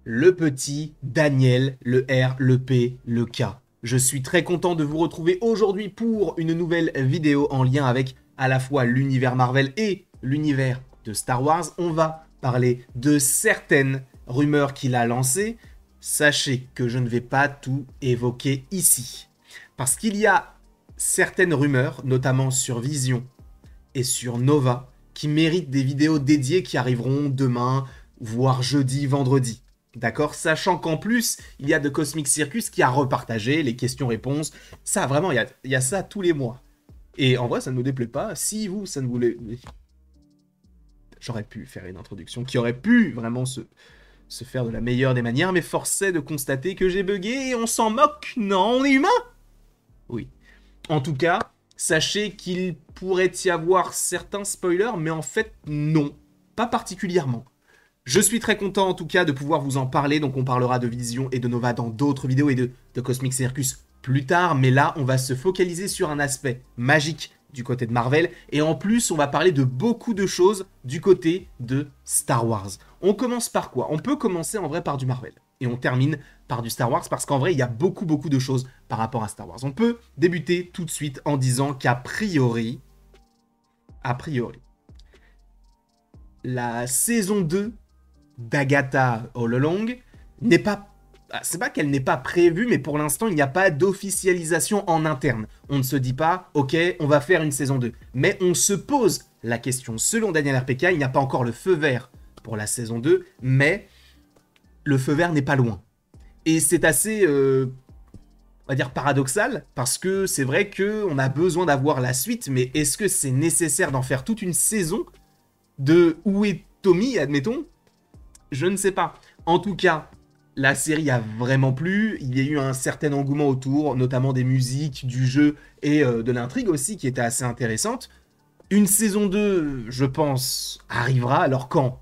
le petit Daniel, le R, le P, le K. Je suis très content de vous retrouver aujourd'hui pour une nouvelle vidéo en lien avec à la fois l'univers Marvel et l'univers de Star Wars. On va parler de certaines rumeurs qu'il a lancées. Sachez que je ne vais pas tout évoquer ici. Parce qu'il y a certaines rumeurs, notamment sur Vision et sur Nova, qui méritent des vidéos dédiées qui arriveront demain, voire jeudi, vendredi. D'accord? Sachant qu'en plus, il y a The Cosmic Circus qui a repartagé les questions-réponses. Ça, vraiment, il y a ça tous les mois. Et en vrai, ça ne me déplaît pas. Si vous, ça ne voulait... J'aurais pu faire une introduction qui aurait pu vraiment se faire de la meilleure des manières, mais force est de constater que j'ai bugué et on s'en moque. Non, on est humain. Oui. En tout cas, sachez qu'il pourrait y avoir certains spoilers, mais en fait, non. Pas particulièrement. Je suis très content en tout cas de pouvoir vous en parler, donc on parlera de Vision et de Nova dans d'autres vidéos et de Cosmic Circus plus tard, mais là on va se focaliser sur un aspect magique du côté de Marvel, et en plus on va parler de beaucoup de choses du côté de Star Wars. On commence par quoi? On peut commencer en vrai par du Marvel, et on termine par du Star Wars, parce qu'en vrai il y a beaucoup de choses par rapport à Star Wars. On peut débuter tout de suite en disant qu'à priori, la saison 2 d'Agatha All Along n'est pas... C'est pas qu'elle n'est pas prévue, mais pour l'instant, il n'y a pas d'officialisation en interne. On ne se dit pas, ok, on va faire une saison 2. Mais on se pose la question. Selon Daniel RPK, il n'y a pas encore le feu vert pour la saison 2, mais le feu vert n'est pas loin. Et c'est assez, on va dire, paradoxal, parce que c'est vrai qu'on a besoin d'avoir la suite, mais est-ce que c'est nécessaire d'en faire toute une saison de Où est Tommy, admettons? Je ne sais pas. En tout cas, la série a vraiment plu. Il y a eu un certain engouement autour, notamment des musiques, du jeu et de l'intrigue aussi, qui était assez intéressante. Une saison 2, je pense, arrivera. Alors quand?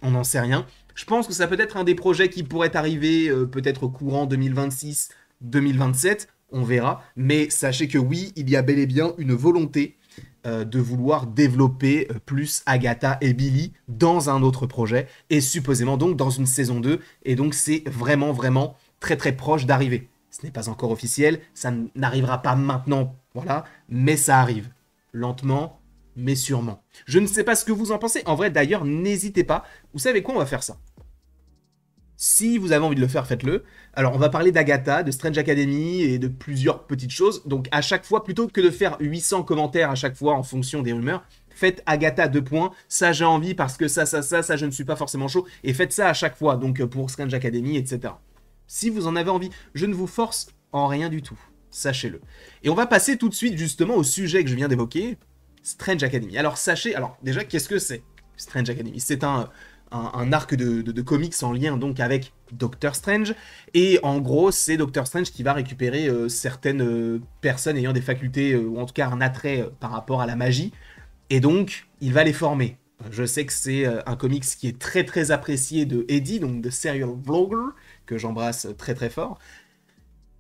On n'en sait rien. Je pense que ça peut être un des projets qui pourrait arriver peut-être au courant 2026-2027. On verra. Mais sachez que oui, il y a bel et bien une volonté de vouloir développer plus Agatha et Billy dans un autre projet, et supposément donc dans une saison 2, et donc c'est vraiment très proche d'arriver. Ce n'est pas encore officiel, ça n'arrivera pas maintenant, voilà, mais ça arrive. Lentement, mais sûrement. Je ne sais pas ce que vous en pensez, en vrai d'ailleurs, n'hésitez pas. Vous savez quoi, on va faire ça. Si vous avez envie de le faire, faites-le. Alors, on va parler d'Agatha, de Strange Academy et de plusieurs petites choses. Donc, à chaque fois, plutôt que de faire 800 commentaires à chaque fois en fonction des rumeurs, faites Agatha 2 points. Ça, j'ai envie parce que ça, je ne suis pas forcément chaud. Et faites ça à chaque fois, donc pour Strange Academy, etc. Si vous en avez envie, je ne vous force en rien du tout. Sachez-le. Et on va passer tout de suite, justement, au sujet que je viens d'évoquer, Strange Academy. Alors, sachez, alors déjà, qu'est-ce que c'est Strange Academy? C'est un arc de comics en lien donc avec Doctor Strange, et en gros c'est Doctor Strange qui va récupérer certaines personnes ayant des facultés ou en tout cas un attrait par rapport à la magie, et donc il va les former. Je sais que c'est un comics qui est très apprécié de Eddie, donc de Serial Vlogger, que j'embrasse très fort.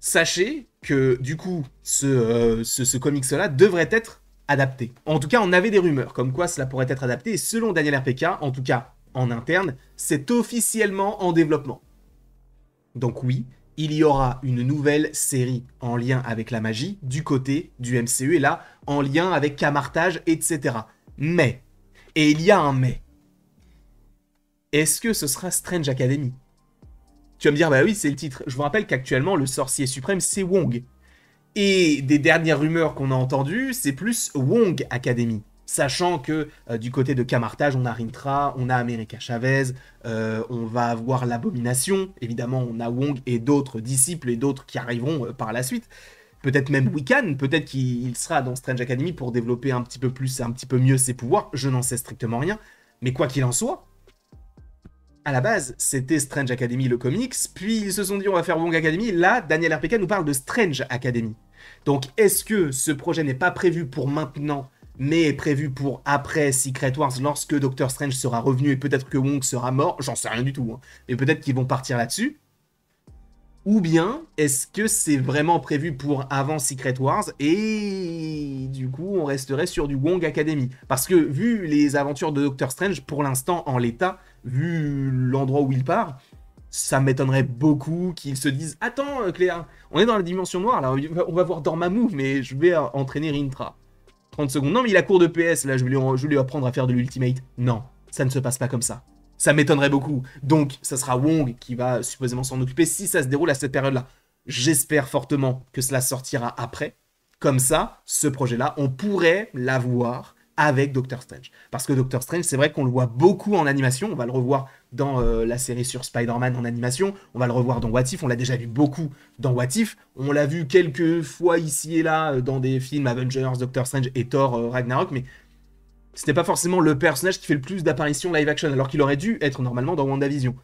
Sachez que du coup ce comics là devrait être adapté. En tout cas on avait des rumeurs comme quoi cela pourrait être adapté, et selon Daniel RPK, en tout cas en interne, c'est officiellement en développement. Donc oui, il y aura une nouvelle série en lien avec la magie du côté du MCU, et là, en lien avec Camartage, etc. Mais, et il y a un mais, est-ce que ce sera Strange Academy? Tu vas me dire, bah oui, c'est le titre. Je vous rappelle qu'actuellement, le sorcier suprême, c'est Wong. Et des dernières rumeurs qu'on a entendues, c'est plus Wong Academy. Sachant que du côté de Camartage, on a Rintra, on a America Chavez, on va avoir l'Abomination, évidemment on a Wong et d'autres disciples et d'autres qui arriveront par la suite. Peut-être même Wiccan, peut-être qu'il sera dans Strange Academy pour développer un petit peu plus, un petit peu mieux ses pouvoirs, je n'en sais strictement rien. Mais quoi qu'il en soit, à la base, c'était Strange Academy le comics, puis ils se sont dit on va faire Wong Academy, là Daniel RPK nous parle de Strange Academy. Donc est-ce que ce projet n'est pas prévu pour maintenant, mais est prévu pour après Secret Wars, lorsque Doctor Strange sera revenu et peut-être que Wong sera mort? J'en sais rien du tout, hein. Mais peut-être qu'ils vont partir là-dessus. Ou bien, est-ce que c'est vraiment prévu pour avant Secret Wars et du coup on resterait sur du Wong Academy? Parce que vu les aventures de Doctor Strange, pour l'instant en l'état, vu l'endroit où il part, ça m'étonnerait beaucoup qu'ils se disent « Attends, Cléa, on est dans la dimension noire, là, on va voir Dormammu, mais je vais entraîner Rintra. » 30 secondes. Non, mais il a cours de PS, là, je vais lui apprendre à faire de l'ultimate. Non, ça ne se passe pas comme ça. Ça m'étonnerait beaucoup. Donc, ça sera Wong qui va supposément s'en occuper si ça se déroule à cette période-là. J'espère fortement que cela sortira après. Comme ça, ce projet-là, on pourrait l'avoir avec Doctor Strange. Parce que Doctor Strange, c'est vrai qu'on le voit beaucoup en animation. On va le revoir dans la série sur Spider-Man en animation. On va le revoir dans What If. On l'a déjà vu beaucoup dans What If. On l'a vu quelques fois ici et là dans des films Avengers, Doctor Strange et Thor Ragnarok. Mais c'était pas forcément le personnage qui fait le plus d'apparitions live action. Alors qu'il aurait dû être normalement dans WandaVision.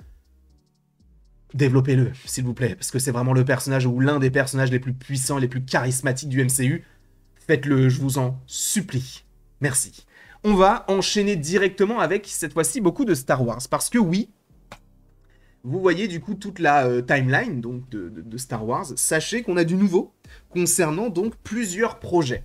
Développez-le, s'il vous plaît. Parce que c'est vraiment le personnage ou l'un des personnages les plus puissants et les plus charismatiques du MCU. Faites-le, je vous en supplie. Merci. On va enchaîner directement avec, cette fois-ci, beaucoup de Star Wars. Parce que oui, vous voyez du coup toute la timeline donc, de Star Wars. Sachez qu'on a du nouveau concernant donc plusieurs projets.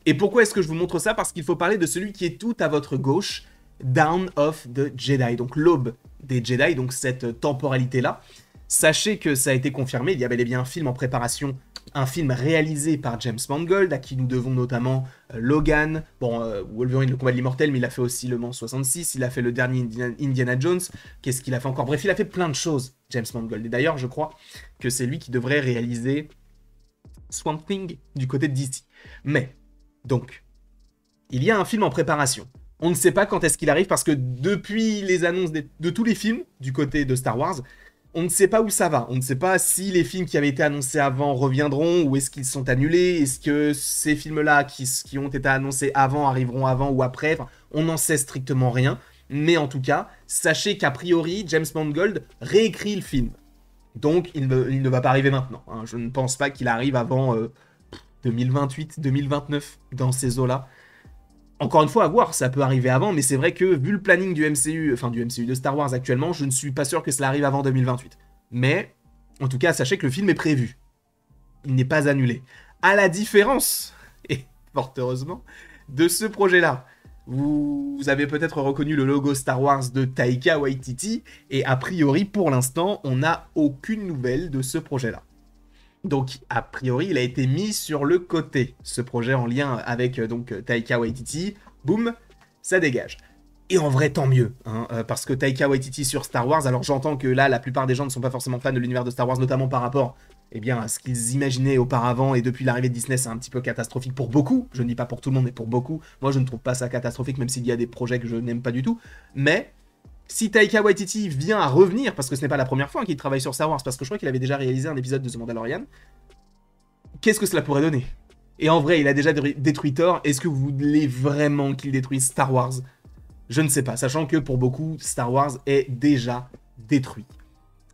Et pourquoi est-ce que je vous montre ça? Parce qu'il faut parler de celui qui est tout à votre gauche, Dawn of the Jedi, donc l'aube des Jedi, donc cette temporalité-là. Sachez que ça a été confirmé, il y avait bien un film en préparation, un film réalisé par James Mangold, à qui nous devons notamment Logan, Wolverine, le combat de l'immortel, mais il a fait aussi Le Mans 66, il a fait le dernier Indiana Jones, qu'est-ce qu'il a fait encore? Bref, il a fait plein de choses, James Mangold. Et d'ailleurs, je crois que c'est lui qui devrait réaliser Swamp Thing du côté de DC. Mais, donc, il y a un film en préparation. On ne sait pas quand est-ce qu'il arrive, parce que depuis les annonces de tous les films du côté de Star Wars, on ne sait pas où ça va. On ne sait pas si les films qui avaient été annoncés avant reviendront, ou est-ce qu'ils sont annulés, est-ce que ces films-là qui ont été annoncés avant arriveront avant ou après. Enfin, on n'en sait strictement rien. Mais en tout cas, sachez qu'a priori, James Mangold réécrit le film. Donc, il ne va pas arriver maintenant. Hein. Je ne pense pas qu'il arrive avant 2028, 2029, dans ces eaux-là. Encore une fois, à voir, ça peut arriver avant, mais c'est vrai que, vu le planning du MCU, enfin du MCU de Star Wars actuellement, je ne suis pas sûr que cela arrive avant 2028. Mais, en tout cas, sachez que le film est prévu. Il n'est pas annulé. À la différence, et fort heureusement, de ce projet-là. Vous avez peut-être reconnu le logo Star Wars de Taika Waititi, et a priori, pour l'instant, on n'a aucune nouvelle de ce projet-là. Donc, a priori, il a été mis sur le côté, ce projet en lien avec donc Taika Waititi. Boum, ça dégage. Et en vrai, tant mieux, hein, parce que Taika Waititi sur Star Wars, alors j'entends que là, la plupart des gens ne sont pas forcément fans de l'univers de Star Wars, notamment par rapport à ce qu'ils imaginaient auparavant, et depuis l'arrivée de Disney, c'est un petit peu catastrophique pour beaucoup. Je ne dis pas pour tout le monde, mais pour beaucoup. Moi, je ne trouve pas ça catastrophique, même s'il y a des projets que je n'aime pas du tout. Mais si Taika Waititi vient à revenir, parce que ce n'est pas la première fois qu'il travaille sur Star Wars, parce que je crois qu'il avait déjà réalisé un épisode de The Mandalorian, qu'est-ce que cela pourrait donner? Et en vrai, il a déjà détruit Thor, est-ce que vous voulez vraiment qu'il détruise Star Wars? Je ne sais pas, sachant que pour beaucoup, Star Wars est déjà détruit.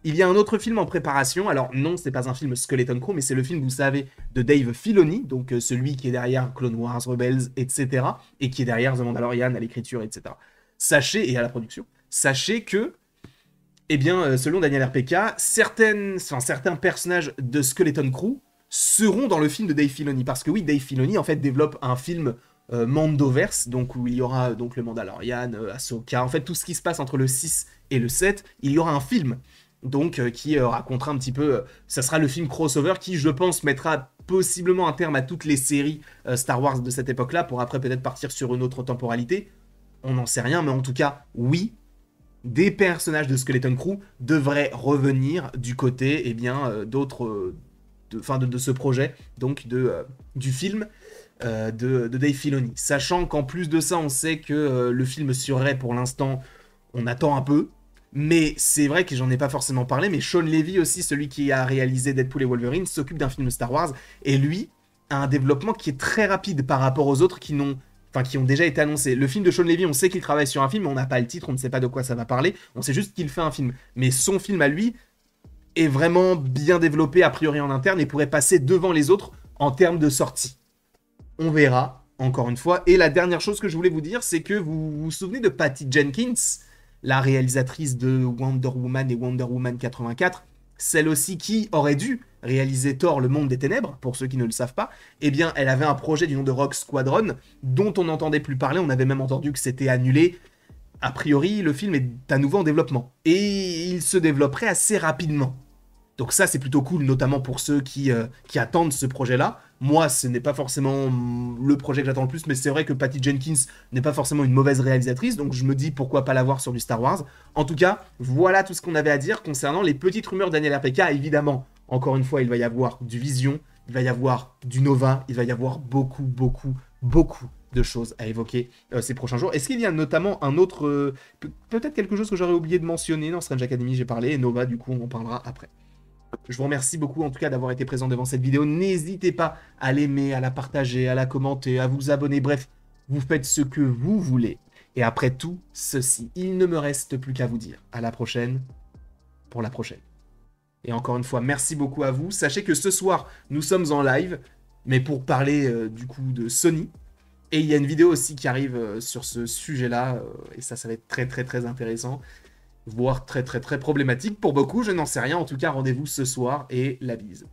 Il y a un autre film en préparation, alors non, c'est pas un film Skeleton Crew, mais c'est le film, vous savez, de Dave Filoni, donc celui qui est derrière Clone Wars, Rebels, etc., et qui est derrière The Mandalorian à l'écriture, etc. Sachez, et à la production, sachez que, selon Daniel RPK, certains personnages de Skeleton Crew seront dans le film de Dave Filoni. Parce que oui, Dave Filoni, en fait, développe un film Mandoverse, donc où il y aura donc le Mandalorian, Ahsoka, en fait, tout ce qui se passe entre le 6 et le 7, il y aura un film, donc, qui racontera un petit peu, ça sera le film crossover qui, je pense, mettra possiblement un terme à toutes les séries Star Wars de cette époque-là, pour après peut-être partir sur une autre temporalité. On n'en sait rien, mais en tout cas, oui, des personnages de Skeleton Crew devraient revenir du côté, d'autres... de ce projet, donc du film de Dave Filoni. Sachant qu'en plus de ça, on sait que le film serait, pour l'instant, on attend un peu, mais c'est vrai que j'en ai pas forcément parlé, mais Sean Levy aussi, celui qui a réalisé Deadpool et Wolverine, s'occupe d'un film Star Wars, et lui a un développement qui est très rapide par rapport aux autres qui ont déjà été annoncés. Le film de Sean Levy, on sait qu'il travaille sur un film, mais on n'a pas le titre, on ne sait pas de quoi ça va parler, on sait juste qu'il fait un film. Mais son film à lui est vraiment bien développé a priori en interne et pourrait passer devant les autres en termes de sortie. On verra, encore une fois. Et la dernière chose que je voulais vous dire, c'est que vous vous souvenez de Patty Jenkins, la réalisatrice de Wonder Woman et Wonder Woman 84, celle aussi qui aurait dû réaliser Thor, le monde des ténèbres, pour ceux qui ne le savent pas. Elle avait un projet du nom de Rogue Squadron, dont on n'entendait plus parler, on avait même entendu que c'était annulé. a priori, le film est à nouveau en développement. Et il se développerait assez rapidement. Donc ça, c'est plutôt cool, notamment pour ceux qui attendent ce projet-là. Moi, ce n'est pas forcément le projet que j'attends le plus, mais c'est vrai que Patty Jenkins n'est pas forcément une mauvaise réalisatrice, donc je me dis pourquoi pas la voir sur du Star Wars. En tout cas, voilà tout ce qu'on avait à dire concernant les petites rumeurs Daniel RPK. Évidemment, encore une fois, il va y avoir du Vision, il va y avoir du Nova, il va y avoir beaucoup, beaucoup, beaucoup de choses à évoquer ces prochains jours. Est-ce qu'il y a notamment un autre... peut-être quelque chose que j'aurais oublié de mentionner dans Strange Academy, j'ai parlé, et Nova, du coup, on en parlera après. Je vous remercie beaucoup en tout cas d'avoir été présent devant cette vidéo. N'hésitez pas à l'aimer, à la partager, à la commenter, à vous abonner. Bref, vous faites ce que vous voulez. Et après tout ceci, il ne me reste plus qu'à vous dire à la prochaine pour la prochaine. Et encore une fois, merci beaucoup à vous. Sachez que ce soir, nous sommes en live, mais pour parler du coup de Sony. Et il y a une vidéo aussi qui arrive sur ce sujet-là, et ça va être très très très intéressant, voire très très très problématique pour beaucoup, je n'en sais rien. En tout cas, rendez-vous ce soir et la bise.